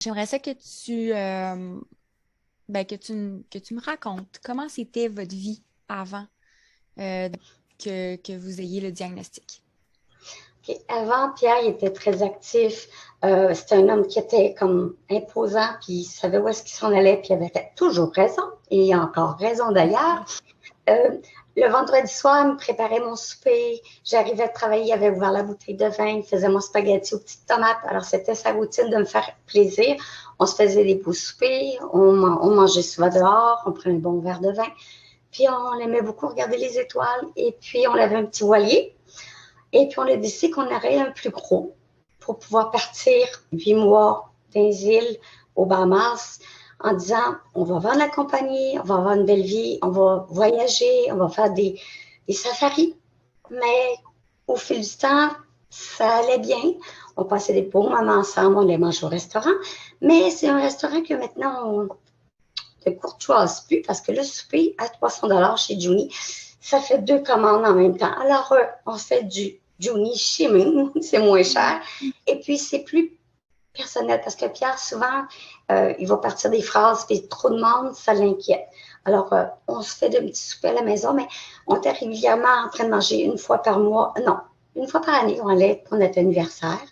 J'aimerais ça que que tu me racontes comment c'était votre vie avant euh, que vous ayez le diagnostic. Ok. Avant, Pierre, il était très actif. C'était un homme qui était comme imposant, puis il savait où est-ce qu'il s'en allait, puis il avait toujours raison, et il a encore raison d'ailleurs. Euh, le vendredi soir, il me préparait mon souper. J'arrivais de travailler, il avait ouvert la bouteille de vin, il faisait mon spaghetti aux petites tomates. Alors, c'était sa routine de me faire plaisir. On se faisait des beaux soupers, on mangeait souvent dehors, on prenait un bon verre de vin. Puis, on aimait beaucoup regarder les étoiles. Et puis, on avait un petit voilier. Et puis, on a décidé qu'on aurait un plus gros pour pouvoir partir 8 mois dans les îles aux Bahamas en disant on va vendre la compagnie, on va avoir une belle vie, on va voyager, on va faire des safaris. Mais au fil du temps, ça allait bien. On passait des bons moments ensemble, on les mange au restaurant. Mais c'est un restaurant que maintenant on ne courtoise plus parce que le souper à 300 $ chez Juni, ça fait 2 commandes en même temps. Alors, on fait du Juni chez nous, c'est moins cher. Et puis, c'est plus personnel parce que Pierre, souvent, il va partir des phrases, puis trop de monde, ça l'inquiète. Alors, on se fait de petits soupers à la maison, mais on était régulièrement en train de manger une fois par mois. Non, une fois par année, on allait pour notre anniversaire.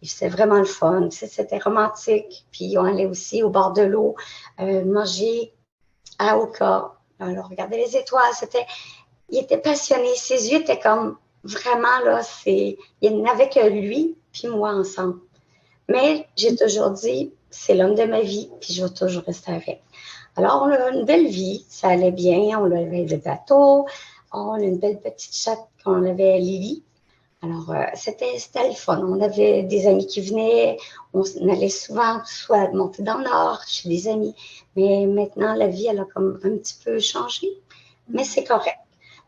Et c'était vraiment le fun. C'était romantique. Puis, on allait aussi au bord de l'eau manger à Oka. Alors, regarder les étoiles. Il était passionné. Ses yeux étaient comme vraiment là, il n'avait que lui puis moi ensemble. Mais j'ai toujours dit, c'est l'homme de ma vie, puis je vais toujours rester avec. Alors, on a une belle vie, ça allait bien, on avait le bateau, on a une belle petite chatte qu'on avait Lily. Alors, c'était le fun. On avait des amis qui venaient, on allait souvent soit monter dans le nord chez des amis. Mais maintenant, la vie, elle a comme un petit peu changé. Mais c'est correct.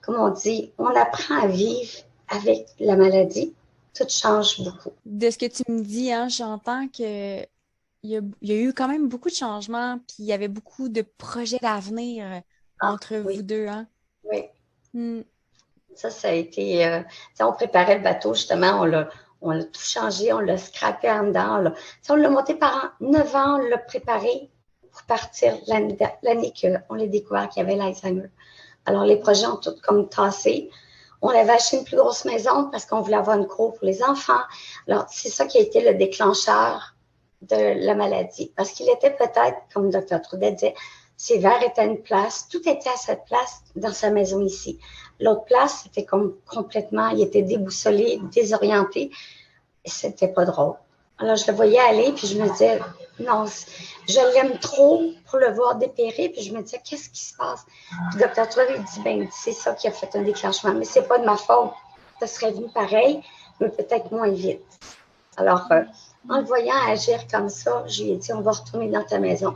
Comme on dit, on apprend à vivre avec la maladie. Tout change beaucoup. De ce que tu me dis, hein, j'entends que il y a eu quand même beaucoup de changements, puis il y avait beaucoup de projets d'avenir entre vous Oui, deux, hein. oui. Hmm. Ça a été. On préparait le bateau, justement, on l'a tout changé, on l'a scrappé en dedans. On l'a monté par 9 ans, on l'a préparé pour partir l'année qu'on l'a découvert qu'il y avait l'Alzheimer. Alors, les projets ont tous comme tassé. On avait acheté une plus grosse maison parce qu'on voulait avoir une cour pour les enfants. Alors, c'est ça qui a été le déclencheur de la maladie. Parce qu'il était peut-être, comme le docteur Trudel disait, ses verres étaient à une place, tout était à cette place dans sa maison ici. L'autre place, c'était comme complètement, il était déboussolé, désorienté, et c'était pas drôle. Alors, je le voyais aller, puis je me disais, non, je l'aime trop pour le voir dépérir, puis je me disais, qu'est-ce qui se passe? Puis le docteur Trudel, il dit, ben, c'est ça qui a fait un déclenchement, mais c'est pas de ma faute. Ça serait venu pareil, mais peut-être moins vite. Alors, en le voyant agir comme ça, je lui ai dit, on va retourner dans ta maison.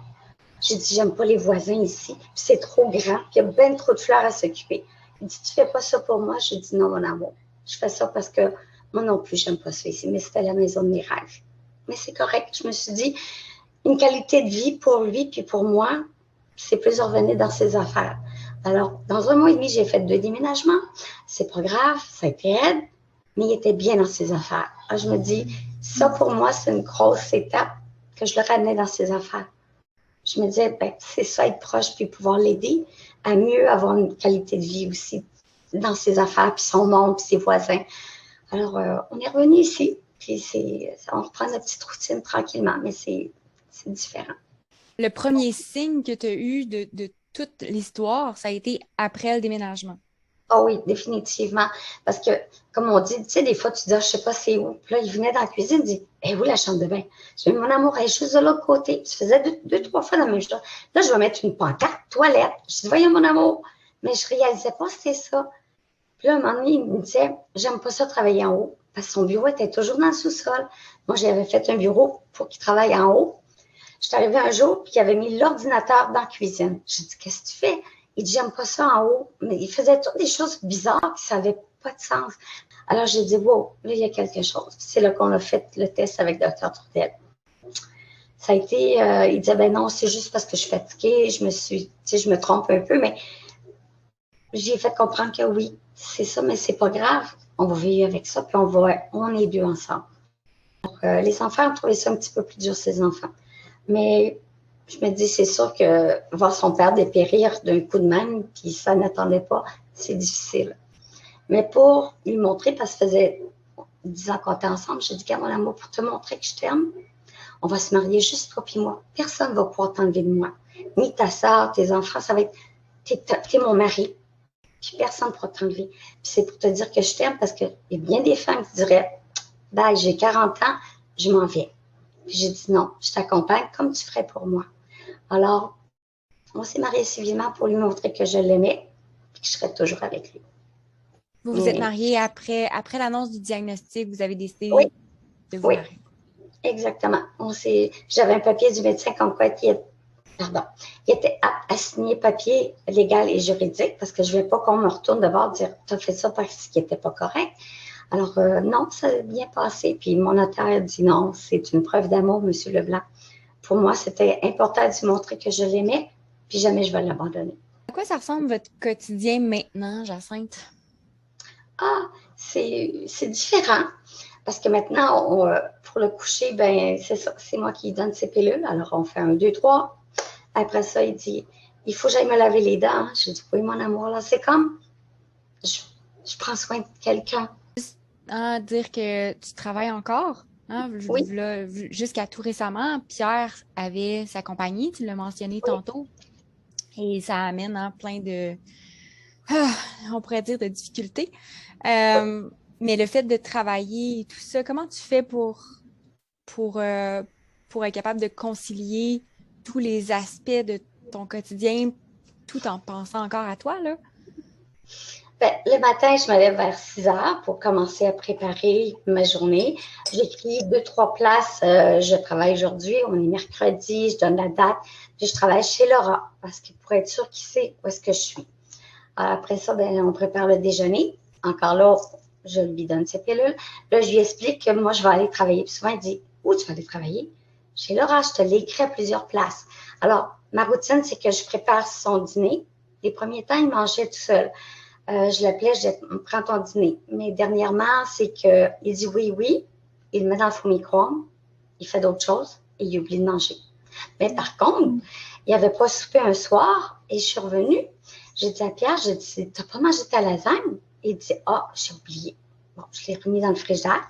J'ai dit, j'aime pas les voisins ici. Puis c'est trop grand. Puis il y a bien trop de fleurs à s'occuper. Il dit, tu fais pas ça pour moi? J'ai dit, non, mon amour. Je fais ça parce que moi non plus, j'aime pas ça ici. Mais c'était la maison de mes rêves. Mais c'est correct. Je me suis dit, une qualité de vie pour lui puis pour moi, c'est plus de revenir dans ses affaires. Alors, dans 1 mois et demi, j'ai fait 2 déménagements. C'est pas grave, ça a été aide, mais il était bien dans ses affaires. Alors, je me dis, ça pour moi, c'est une grosse étape que je le ramenais dans ses affaires. Je me disais, ben, c'est ça, être proche puis pouvoir l'aider à mieux avoir une qualité de vie aussi dans ses affaires, puis son monde, puis ses voisins. Alors, on est revenu ici, puis on reprend notre petite routine tranquillement, mais c'est différent. Le premier signe que tu as eu de toute l'histoire, ça a été après le déménagement. Ah oui, définitivement. Parce que, comme on dit, tu sais, des fois, tu dis, ah, je sais pas c'est où. Puis là, il venait dans la cuisine, il dit, eh, où la chambre de bain? Je dis, mon amour, elle est juste de l'autre côté. Tu faisais deux, trois fois la même chose. Là, je vais mettre une pancarte, toilette. Je dis, voyons, mon amour. Mais je réalisais pas c'était ça. Puis là, un moment donné, il me disait, j'aime pas ça travailler en haut. Parce que son bureau était toujours dans le sous-sol. Moi, j'avais fait un bureau pour qu'il travaille en haut. Je suis arrivée un jour, puis il avait mis l'ordinateur dans la cuisine. J'ai dit, qu'est-ce que tu fais? Il dit, j'aime pas ça en haut. Mais il faisait toutes des choses bizarres qui n'avaient pas de sens. Alors, j'ai dit, wow, là, il y a quelque chose. C'est là qu'on a fait le test avec Dr. Trudel. Ça a été, il disait, ben non, c'est juste parce que je suis fatiguée, tu sais, je me trompe un peu, mais j'ai fait comprendre que oui, c'est ça, mais c'est pas grave. On va vivre avec ça, puis on est deux ensemble. Les enfants ont trouvé ça un petit peu plus dur, ces enfants. Mais je me dis, c'est sûr que voir son père dépérir d'un coup de même, puis ça n'attendait pas, c'est difficile. Mais pour lui montrer, parce que ça faisait 10 ans qu'on était ensemble, j'ai dit, mon amour, pour te montrer que je t'aime, on va se marier juste toi et moi. Personne ne va pouvoir t'enlever de moi. Ni ta soeur, tes enfants, ça va être, t'es mon mari. Puis personne ne pourra t'enlever. Puis c'est pour te dire que je t'aime parce qu'il y a bien des femmes qui diraient, ben, j'ai 40 ans, je m'en vais. Puis j'ai dit non, je t'accompagne comme tu ferais pour moi. Alors, on s'est mariés civilement pour lui montrer que je l'aimais et que je serais toujours avec lui. Vous vous êtes Mais, mariés après l'annonce du diagnostic, vous avez oui, décidé de vous oui, marier. exactement. J'avais un papier du médecin comme quoi il était apte à signer papier légal et juridique parce que je ne voulais pas qu'on me retourne de bord dire tu as fait ça parce qu'il n'était pas correct. Alors, non, ça a bien passé. Puis mon notaire a dit non, c'est une preuve d'amour, Monsieur Leblanc. Pour moi, c'était important de lui montrer que je l'aimais, puis jamais je vais l'abandonner. À quoi ça ressemble votre quotidien maintenant, Jacinthe? Ah, c'est différent. Parce que maintenant, pour le coucher, ben c'est ça, c'est moi qui lui donne ses pilules. Alors, on fait 1, 2, 3. Après ça, il dit, il faut que j'aille me laver les dents. Je dis, oui, mon amour, là, c'est comme, je, je prends soin de quelqu'un. Hein, dire que tu travailles encore. Hein, Oui, jusqu'à tout récemment, Pierre avait sa compagnie, tu l'as mentionné oui. tantôt, et ça amène hein, plein de, ah, on pourrait dire, de difficultés. Mais le fait de travailler et tout ça, comment tu fais pour, euh, pour être capable de concilier tous les aspects de ton quotidien tout en pensant encore à toi, là? Ben, le matin, je me lève vers 6 heures pour commencer à préparer ma journée. J'écris 2, 3 places. Je travaille aujourd'hui, on est mercredi, je donne la date. Puis je travaille chez Laura parce que pour être sûr qu'il sait où est-ce que je suis. Après ça, ben, on prépare le déjeuner. Encore là, je lui donne ses pilules. Là, je lui explique que moi, je vais aller travailler. Puis souvent, il dit, où tu vas aller travailler? Chez Laura, je te l'ai écrit à plusieurs places. Alors, ma routine, c'est que je prépare son dîner. Les premiers temps, il mangeait tout seul. Je l'appelais, je disais, prends ton dîner. Mais dernièrement, c'est qu'il dit oui, oui. Il le met dans le four micro-ondes. Il fait d'autres choses et il oublie de manger. Mais par contre, il n'avait pas soupé un soir et je suis revenue. J'ai dit à Pierre, j'ai dit, t'as pas mangé ta lasagne? Il dit, ah, j'ai oublié. Bon, je l'ai remis dans le frigidaire.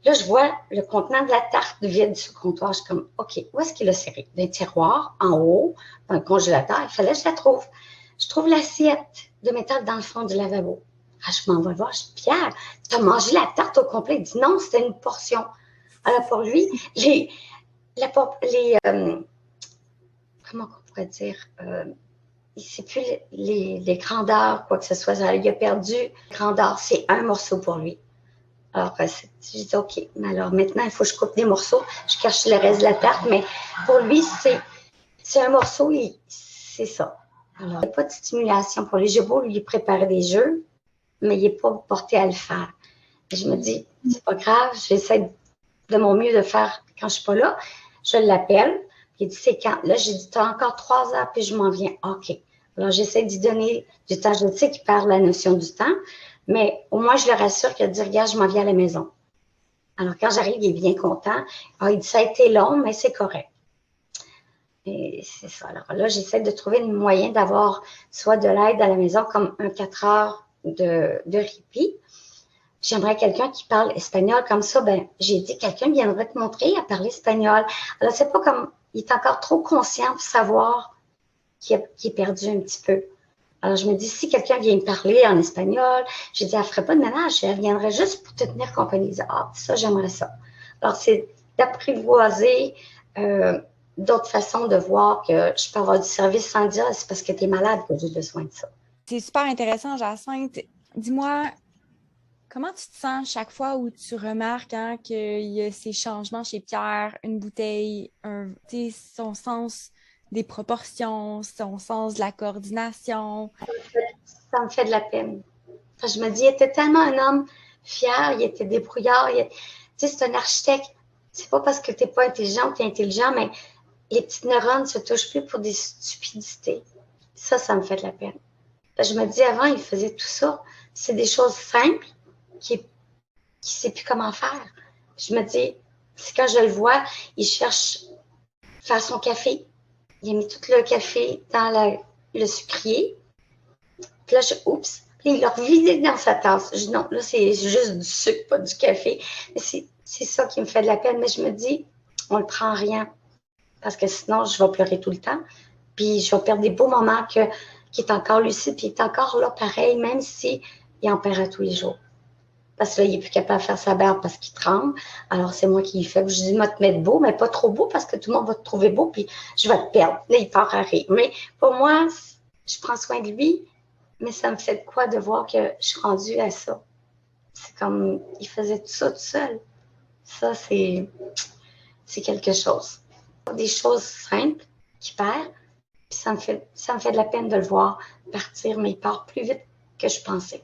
Là, je vois le contenant de la tarte vide sur le comptoir. Je suis comme, OK, où est-ce qu'il a serré? D'un tiroir, en haut, dans le congélateur. Il fallait que je la trouve. Je trouve l'assiette de métal dans le fond du lavabo. Ah, je m'en vais voir. Je dis, Pierre, tu as mangé la tarte au complet? Il dit, non, c'était une portion. Alors, pour lui, comment on pourrait dire, il ne sait plus les grandeurs, quoi que ce soit. Alors, il a perdu grandeur. C'est un morceau pour lui. Alors, j'ai dit, OK, mais alors maintenant, il faut que je coupe des morceaux. Je cache le reste de la tarte, mais pour lui, c'est un morceau, c'est ça. Alors, il n'y a pas de stimulation pour lui. J'ai beau lui préparer des jeux, mais il n'est pas porté à le faire. Et je me dis, c'est pas grave, j'essaie de mon mieux de faire quand je ne suis pas là. Je l'appelle, il dit, c'est quand? Là, j'ai dit, tu as encore 3 heures, puis je m'en viens. OK. Alors, j'essaie d'y donner du temps. Je sais qu'il perd la notion du temps, mais au moins, je le rassure qu'il dit, regarde, je m'en viens à la maison. Alors, quand j'arrive, il est bien content. Alors, il dit, ça a été long, mais c'est correct. Et c'est ça. Alors là, j'essaie de trouver un moyen d'avoir soit de l'aide à la maison, comme un 4 heures de répit. J'aimerais quelqu'un qui parle espagnol comme ça. Ben, j'ai dit, quelqu'un viendrait te montrer à parler espagnol. Alors, c'est pas comme, il est encore trop conscient pour savoir qu'il est perdu un petit peu. Alors, je me dis, si quelqu'un vient me parler en espagnol, j'ai dit, elle ne ferait pas de ménage, elle viendrait juste pour te tenir compagnie. Je dis, ah, ça, j'aimerais ça. Alors, c'est d'apprivoiser d'autres façons de voir que je peux avoir du service sans dire, c'est parce que tu es malade que j'ai besoin de ça. C'est super intéressant, Jacinthe. Dis-moi, comment tu te sens chaque fois où tu remarques hein, qu'il y a ces changements chez Pierre, une bouteille, son sens des proportions, son sens de la coordination? Ça me fait de la peine. Enfin, je me dis, il était tellement un homme fier, il était débrouillard. Tu sais, c'est un architecte. C'est pas parce que tu n'es pas intelligent ou tu es intelligent, mais les petites neurones ne se touchent plus pour des stupidités. Ça me fait de la peine. Je me dis, avant, il faisait tout ça. C'est des choses simples qu'il ne sait plus comment faire. Je me dis, c'est quand je le vois, il cherche faire son café. Il a mis tout le café dans le sucrier. Puis là, oups, puis il l'a revidé dans sa tasse. Je dis non, là, c'est juste du sucre, pas du café. C'est ça qui me fait de la peine. Mais je me dis, on le prend rien. Parce que sinon, je vais pleurer tout le temps. Puis je vais perdre des beaux moments qui est encore lucide, puis il est encore là pareil, même s'il en perd à tous les jours. Parce que là, il n'est plus capable de faire sa barbe parce qu'il tremble. Alors, c'est moi qui lui fais. Je dis, moi, te mettre beau, mais pas trop beau parce que tout le monde va te trouver beau, puis je vais te perdre. Là, il part à rire. Mais pour moi, je prends soin de lui, mais ça me fait de quoi de voir que je suis rendue à ça. C'est comme, il faisait tout ça tout seul. Ça, c'est quelque chose. Des choses simples qui perd, puis ça me fait de la peine de le voir partir, mais il part plus vite que je pensais.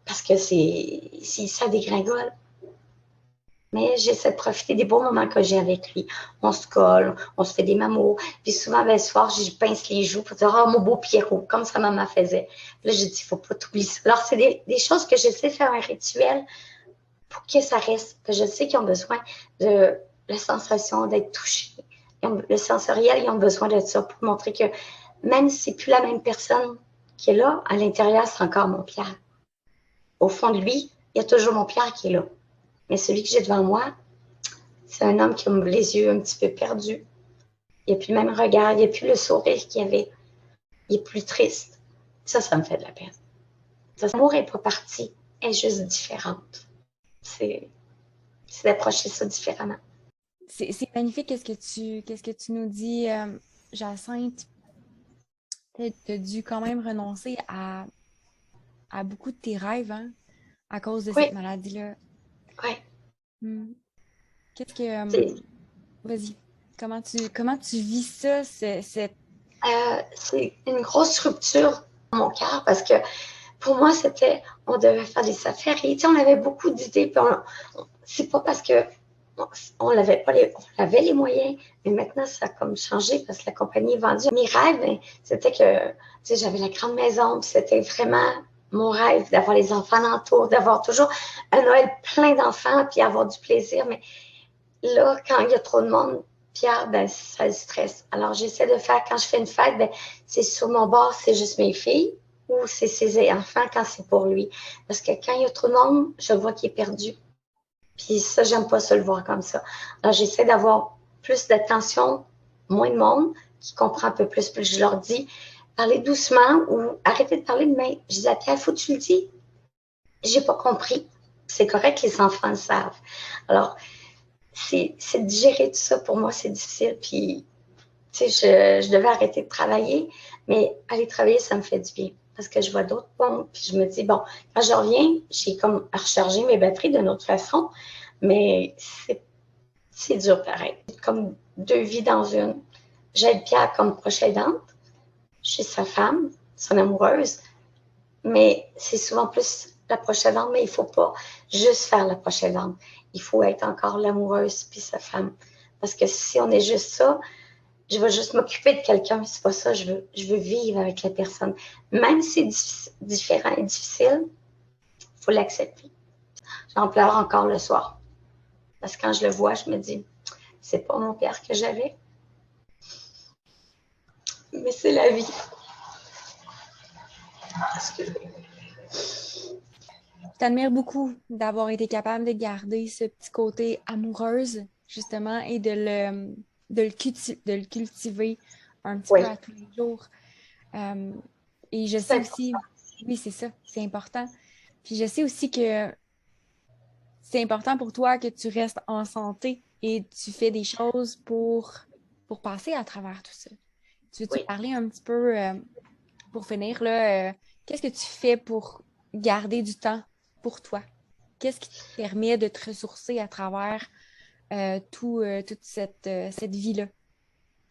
Parce que ça dégringole. Mais j'essaie de profiter des beaux moments que j'ai avec lui. On se colle, on se fait des mamours. Puis souvent, le soir, je pince les joues pour dire « Oh, mon beau Pierrot », comme sa maman faisait. Puis là, j'ai dit « Il ne faut pas t'oublier ça ». Alors, c'est des choses que j'essaie de faire un rituel pour que ça reste. Que je sais qu'ils ont besoin de la sensation d'être touchés. Le sensoriel, ils ont besoin de ça pour montrer que même si c'est plus la même personne qui est là, à l'intérieur, c'est encore mon Pierre. Au fond de lui, il y a toujours mon Pierre qui est là. Mais celui que j'ai devant moi, c'est un homme qui a les yeux un petit peu perdus. Il n'y a plus le même regard, il n'y a plus le sourire qu'il y avait. Il est plus triste. Ça me fait de la peine. L'amour n'est pas parti, elle est juste différente. C'est d'approcher ça différemment. C'est magnifique qu'est-ce que tu nous dis, Jacinthe. Tu as dû quand même renoncer à beaucoup de tes rêves, hein, à cause de cette maladie-là. Oui. Qu'est-ce que... vas-y. Comment tu vis ça, c'est une grosse rupture dans mon cœur parce que pour moi, on devait faire des safaris. Tu sais, on avait beaucoup d'idées. C'est pas parce que on avait les moyens, mais maintenant, ça a comme changé parce que la compagnie est vendue. Mes rêves, c'était que, tu sais, j'avais la grande maison, puis c'était vraiment mon rêve d'avoir les enfants alentour, d'avoir toujours un Noël plein d'enfants, puis avoir du plaisir. Mais là, quand il y a trop de monde, Pierre, ben, ça le stresse. Alors, j'essaie de faire, quand je fais une fête, ben, c'est sur mon bord, c'est juste mes filles, ou c'est ses enfants quand c'est pour lui. Parce que quand il y a trop de monde, je vois qu'il est perdu. Puis ça, j'aime pas ça le voir comme ça. Alors, j'essaie d'avoir plus d'attention, moins de monde, qui comprend un peu plus. Puis je leur dis, parlez doucement ou arrêtez de parler de main. Je dis à Pierre, faut que tu le dis. J'ai pas compris. C'est correct, les enfants le savent. Alors, c'est de digérer tout ça. Pour moi, c'est difficile. Puis, tu sais, je devais arrêter de travailler, mais aller travailler, ça me fait du bien. Parce que je vois d'autres ponts, puis je me dis, bon, quand je reviens, j'ai comme à recharger mes batteries d'une autre façon, mais c'est dur pareil. Comme deux vies dans une. J'aide Pierre comme proche aidante. Je suis sa femme, son amoureuse, mais c'est souvent plus la proche aidante, mais il ne faut pas juste faire la proche aidante. Il faut être encore l'amoureuse puis sa femme. Parce que si on est juste ça, je vais juste m'occuper de quelqu'un, c'est pas ça, je veux vivre avec la personne. Même si c'est différent et difficile, il faut l'accepter. J'en pleure encore le soir. Parce que quand je le vois, je me dis, c'est pas mon père que j'avais, mais c'est la vie. Je t'admire beaucoup d'avoir été capable de garder ce petit côté amoureuse, justement, et de le cultiver un petit peu à tous les jours. Et je sais aussi, oui, c'est ça, c'est important. Puis je sais aussi que c'est important pour toi que tu restes en santé et tu fais des choses pour passer à travers tout ça. Tu veux-tu parler un petit peu, pour finir, là, qu'est-ce que tu fais pour garder du temps pour toi? Qu'est-ce qui te permet de te ressourcer à travers toute cette vie-là?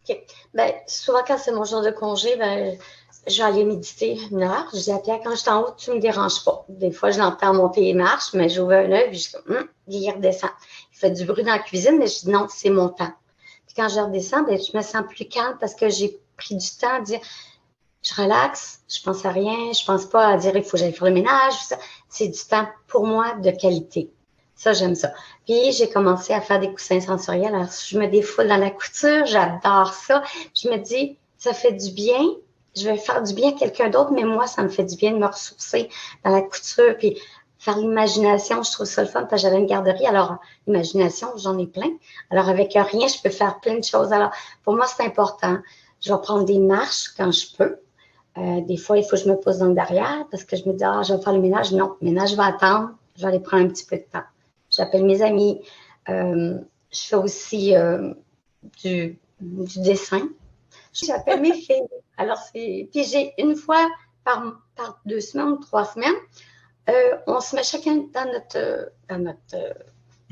OK. Ben, souvent, quand c'est mon jour de congé, ben, je vais aller méditer une heure. Je dis à Pierre, quand je suis en haut, tu ne me déranges pas. Des fois, je l'entends monter les marches, mais j'ouvre un œil et je dis, il redescend. Il fait du bruit dans la cuisine, mais je dis, non, c'est mon temps. Puis quand je redescends, ben, je me sens plus calme parce que j'ai pris du temps à dire, je relaxe, je pense à rien, je pense pas à dire, il faut que j'aille faire le ménage. C'est du temps pour moi de qualité. Ça, j'aime ça. Puis, j'ai commencé à faire des coussins sensoriels. Alors, je me défoule dans la couture. J'adore ça. Je me dis, ça fait du bien. Je vais faire du bien à quelqu'un d'autre, mais moi, ça me fait du bien de me ressourcer dans la couture. Puis, faire l'imagination, je trouve ça le fun parce que j'avais une garderie. Alors, l'imagination, j'en ai plein. Alors, avec rien, je peux faire plein de choses. Alors, pour moi, c'est important. Je vais prendre des marches quand je peux. Des fois, il faut que je me pose dans le derrière parce que je me dis, ah, je vais faire le ménage. Non, le ménage va attendre. Je vais aller prendre un petit peu de temps. J'appelle mes amis. Je fais aussi du dessin. J'appelle mes filles. Alors, puis j'ai une fois par 2 semaines, 3 semaines, on se met chacun dans notre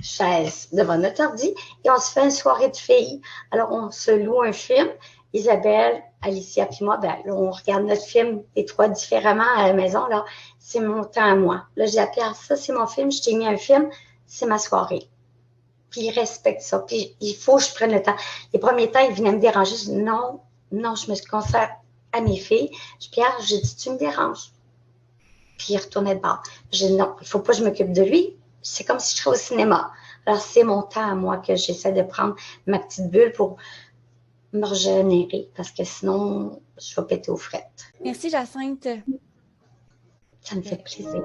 chaise devant notre ordi et on se fait une soirée de filles. Alors, on se loue un film. Isabelle, Alicia puis moi, ben, là, on regarde notre film, les trois différemment à la maison. Là, c'est mon temps à moi. Là, j'ai appelé, ça, c'est mon film, je t'ai mis un film, c'est ma soirée. Puis ils respectent ça. Puis il faut que je prenne le temps. Les premiers temps, ils venaient me déranger. Je dis non, je me consacre à mes filles. Je dis, Pierre, j'ai dit, tu me déranges. Puis il retournait de bord. Je dis non, il ne faut pas que je m'occupe de lui. C'est comme si je serais au cinéma. Alors, c'est mon temps à moi que j'essaie de prendre ma petite bulle pour me régénérer parce que sinon, je vais péter aux frettes. Merci, Jacinthe. Ça me fait plaisir.